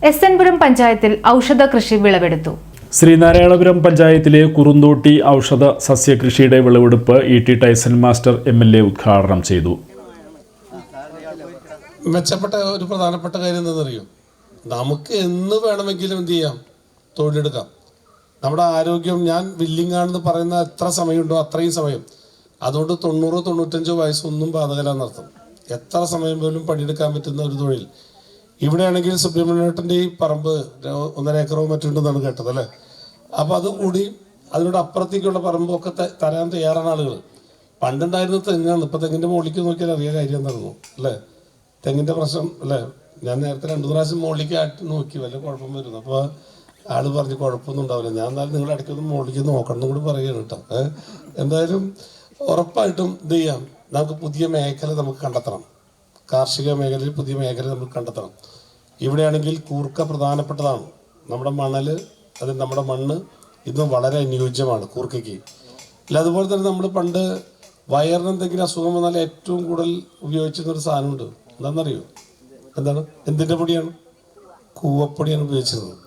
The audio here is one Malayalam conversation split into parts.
എസ്.എൻ.പുരം പഞ്ചായത്തിൽ ഔഷധ കൃഷി വിളവെടുത്തു. ശ്രീനാരായണപുരം പഞ്ചായത്തിലെ കുറുന്തോട്ടി ഔഷധ സസ്യകൃഷിയുടെ വിളവെടുപ്പ് ഇ.ടി. Tyson master MLA. ഉദ്ഘാടനം ചെയ്തു. മെച്ചപ്പെട്ട ഒരു പ്രധാനപ്പെട്ട കാര്യം എന്താണെന്നറിയോ? നമുക്ക് എന്ന് വേണമെങ്കിലും എന്ത് ചെയ്യാം, തൊഴിലെടുക്കാം. നമ്മുടെ ആരോഗ്യം, ഞാൻ വില്ലിംഗ് ആണെന്ന് പറയുന്ന എത്ര സമയമുണ്ടോ അത്രയും സമയം, അതുകൊണ്ട് 90-95 വയസ്സൊന്നും ബാധകരാന്നർത്ഥം. എത്ര സമയം പോലും പണിയെടുക്കാൻ പറ്റുന്ന ഒരു തൊഴിൽ. ഇവിടെയാണെങ്കിൽ സുബ്രഹ്മണ്യേട്ടൻ്റെ ഈ പറമ്പ് 1.5 ഏക്കറോ മറ്റുണ്ടെന്നാണ് കേട്ടത് അല്ലേ? അപ്പോൾ അതുകൂടി അതിനോട് അപ്പുറത്തേക്കുള്ള പറമ്പൊക്കെ തരാൻ തയ്യാറാണ് ആളുകൾ. പണ്ടുണ്ടായിരുന്ന തെങ്ങാണ്, ഇപ്പോൾ തെങ്ങിൻ്റെ മുകളിലേക്ക് നോക്കിയാൽ അറിയാൻ കാര്യം എന്തായിരുന്നു അല്ലേ? തെങ്ങിൻ്റെ പ്രശ്നം അല്ലേ? ഞാൻ നേരത്തെ 2 പ്രാവശ്യം മുകളിലേക്ക് ആട്ടി നോക്കി, വല്ല കുഴപ്പം വരുന്നു. അപ്പോൾ ആൾ പറഞ്ഞ് കുഴപ്പമൊന്നും ഉണ്ടാവില്ല. ഞാൻ എന്നാലും നിങ്ങൾ ഇടയ്ക്കൊന്നും മുകളിലേക്ക് നോക്കണം എന്ന് കൂടി പറയുകയാണ് കേട്ടോ. എന്തായാലും ഉറപ്പായിട്ടും ഇത് ചെയ്യാം. നമുക്ക് പുതിയ മേഖല നമുക്ക് കണ്ടെത്തണം. കാർഷിക മേഖലയിൽ പുതിയ മേഖല നമുക്ക് കണ്ടെത്തണം. ഇവിടെയാണെങ്കിൽ കൂർക്ക പ്രധാനപ്പെട്ടതാണ്. നമ്മുടെ മണൽ, അത് നമ്മുടെ മണ്ണ് ഇന്നും വളരെ അനുയോജ്യമാണ് കൂർക്കയ്ക്ക്. അല്ല, അതുപോലെ തന്നെ നമ്മൾ പണ്ട് വയറിന് എന്തെങ്കിലും അസുഖം വന്നാൽ ഏറ്റവും കൂടുതൽ ഉപയോഗിച്ചിരുന്നൊരു സാധനമുണ്ട്. എന്താണെന്നറിയോ? എന്താണ്? എന്തിൻ്റെ പൊടിയാണ്? കൂവപ്പൊടിയാണ് ഉപയോഗിച്ചിരുന്നത്.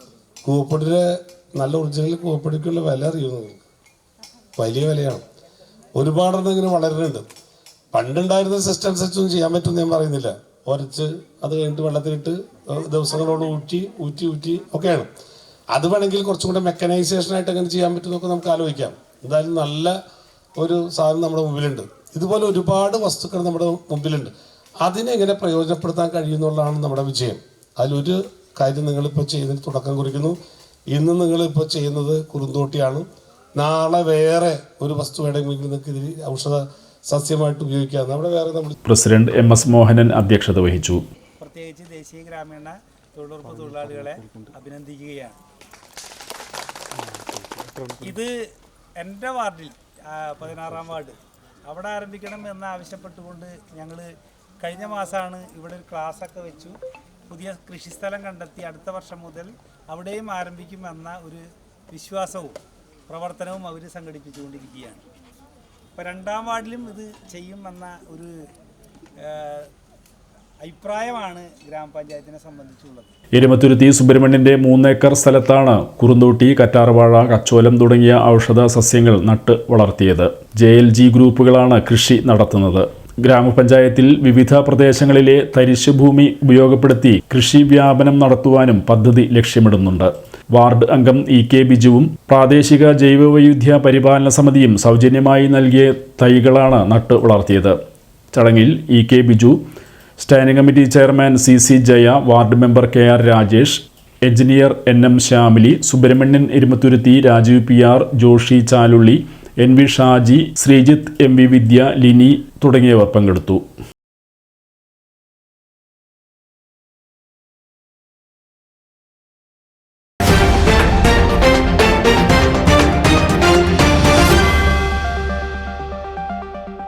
കൂവപ്പൊടിയുടെ നല്ല ഒറിജിനൽ കൂവപ്പൊടിക്കുള്ള വില അറിയുന്നത് വലിയ വിലയാണ്. ഒരുപാടെണ്ണം ഇങ്ങനെ വളരുന്നുണ്ട്. പണ്ടുണ്ടായിരുന്ന സിസ്റ്റം അനുസരിച്ചൊന്നും ചെയ്യാൻ പറ്റുമെന്ന് ഞാൻ പറയുന്നില്ല. ഉരച്ച് അത് കഴിഞ്ഞിട്ട് വെള്ളത്തിലിട്ട് ദിവസങ്ങളോട് ഊറ്റി ഒക്കെയാണ്. അത് വേണമെങ്കിൽ കുറച്ചും കൂടെ മെക്കനൈസേഷനായിട്ട് എങ്ങനെ ചെയ്യാൻ പറ്റുമെന്നൊക്കെ നമുക്ക് ആലോചിക്കാം. എന്തായാലും നല്ല ഒരു സാധനം നമ്മുടെ മുമ്പിലുണ്ട്. ഇതുപോലെ ഒരുപാട് വസ്തുക്കൾ നമ്മുടെ മുമ്പിലുണ്ട്. അതിനെങ്ങനെ പ്രയോജനപ്പെടുത്താൻ കഴിയുന്നുള്ളതാണ് നമ്മുടെ വിജയം. അതിലൊരു കാര്യം നിങ്ങളിപ്പോൾ ചെയ്യുന്നതിന് തുടക്കം കുറിക്കുന്നു. ഇന്ന് നിങ്ങളിപ്പോൾ ചെയ്യുന്നത് കുറുന്തോട്ടിയാണ്. നാളെ വേറെ ഒരു വസ്തു വേണമെങ്കിൽ നിങ്ങൾക്ക് ഇതിൽ ഔഷധ സസ്യമായിട്ട് ഉപയോഗിക്കാം. പ്രസിഡന്റ് എം.എസ്. മോഹനൻ അധ്യക്ഷത വഹിച്ചു. പ്രത്യേകിച്ച് ദേശീയ ഗ്രാമീണ തൊഴിലുറപ്പ് തൊഴിലാളികളെ അഭിനന്ദിക്കുകയാണ്. ഇത് എൻ്റെ വാർഡിൽ 16-ാം വാർഡ് അവിടെ ആരംഭിക്കണം എന്ന് ആവശ്യപ്പെട്ടുകൊണ്ട് ഞങ്ങൾ കഴിഞ്ഞ മാസമാണ് ഇവിടെ ഒരു ക്ലാസ്സൊക്കെ വെച്ചു. പുതിയ കൃഷിസ്ഥലം കണ്ടെത്തി അടുത്ത വർഷം മുതൽ അവിടെയും ആരംഭിക്കുമെന്ന ഒരു വിശ്വാസവും പ്രവർത്തനവും അവർ സംഘടിപ്പിച്ചുകൊണ്ടിരിക്കുകയാണ്. ഇപ്പോൾ 2-ാം വാർഡിലും ഇത് ചെയ്യുമെന്ന ഒരു അഭിപ്രായമാണ് ഗ്രാമപഞ്ചായത്തിനെ സംബന്ധിച്ചുള്ളത്. എരുമത്തുരുത്തി സുബ്രഹ്മണ്യന്റെ 3 ഏക്കർ സ്ഥലത്താണ് കുറുന്തോട്ടി, കറ്റാർവാഴ, കച്ചോലം തുടങ്ങിയ ഔഷധ സസ്യങ്ങൾ നട്ട് വളർത്തിയത്. JLG ഗ്രൂപ്പുകളാണ് കൃഷി നടത്തുന്നത്. ഗ്രാമപഞ്ചായത്തിൽ വിവിധ പ്രദേശങ്ങളിലെ തരിശുഭൂമി ഉപയോഗപ്പെടുത്തി കൃഷി വ്യാപനം നടത്തുവാനും പദ്ധതി ലക്ഷ്യമിടുന്നുണ്ട്. വാർഡ് അംഗം E.K. ബിജുവും പ്രാദേശിക ജൈവവൈവിധ്യ പരിപാലന സമിതിയും സൗജന്യമായി നൽകിയ തൈകളാണ് നട്ട് വളർത്തിയത്. ചടങ്ങിൽ E.K. Biju, standing committee chairman C.C. Jaya, ward member K.R. Rajesh, engineer N.M. Shyamili, Subrahmanyan Erumathuruthi, Rajeev PR, Joshy Chalulli, N.V. Shaji, Sreejith, M.V. Vidya, Lini തുടങ്ങിയവർ പങ്കെടുത്തു.